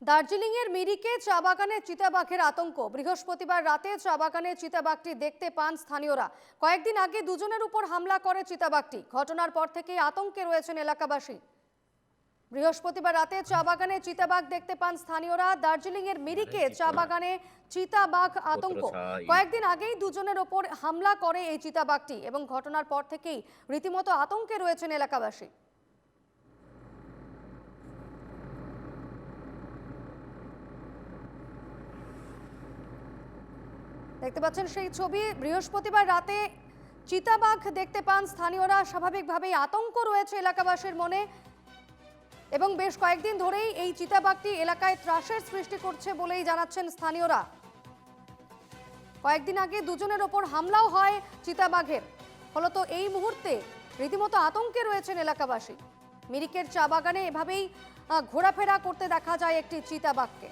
দার্জিলিং এর মিরিকে চা বাগানে চিতাবাঘের আতঙ্ক। বৃহস্পতিবার রাতে চা বাগানে চিতাবাঘটি দেখতে পান স্থানীয়রা। কয়েকদিন আগে দুজনের উপর হামলা করে চিতাবাঘটি। ঘটনার পর থেকেই আতঙ্কে রয়েছেন এলাকাবাসী। বৃহস্পতিবার রাতে চা বাগানে চিতাবাঘ দেখতে পান স্থানীয়রা। দার্জিলিং এর মিরিকে চা বাগানে চিতাবাঘ আতঙ্ক। কয়েকদিন আগেই দুজনের ওপর হামলা করে এই চিতাবাঘটি এবং ঘটনার পর থেকেই রীতিমতো আতঙ্কে রয়েছেন এলাকাবাসী। দেখতে পাচ্ছেন সেই ছবি। বৃহস্পতিবার রাতে চিতাবাঘ দেখতে পান স্থানীয়রা। স্বাভাবিকভাবেই আতঙ্ক রয়েছে এলাকাবাসীর মনে এবং বেশ কয়েকদিন ধরেই এই চিতাবাঘটি এলাকায় ত্রাসের সৃষ্টি করছে বলেই জানাচ্ছেন স্থানীয়রা। কয়েকদিন আগে দুজনের ওপর হামলাও হয় চিতাবাঘের। ফলত এই মুহূর্তে রীতিমতো আতঙ্কে রয়েছেন এলাকাবাসী। মিরিকের চা বাগানে এভাবেই ঘোরাফেরা করতে দেখা যায় একটি চিতাবাঘকে।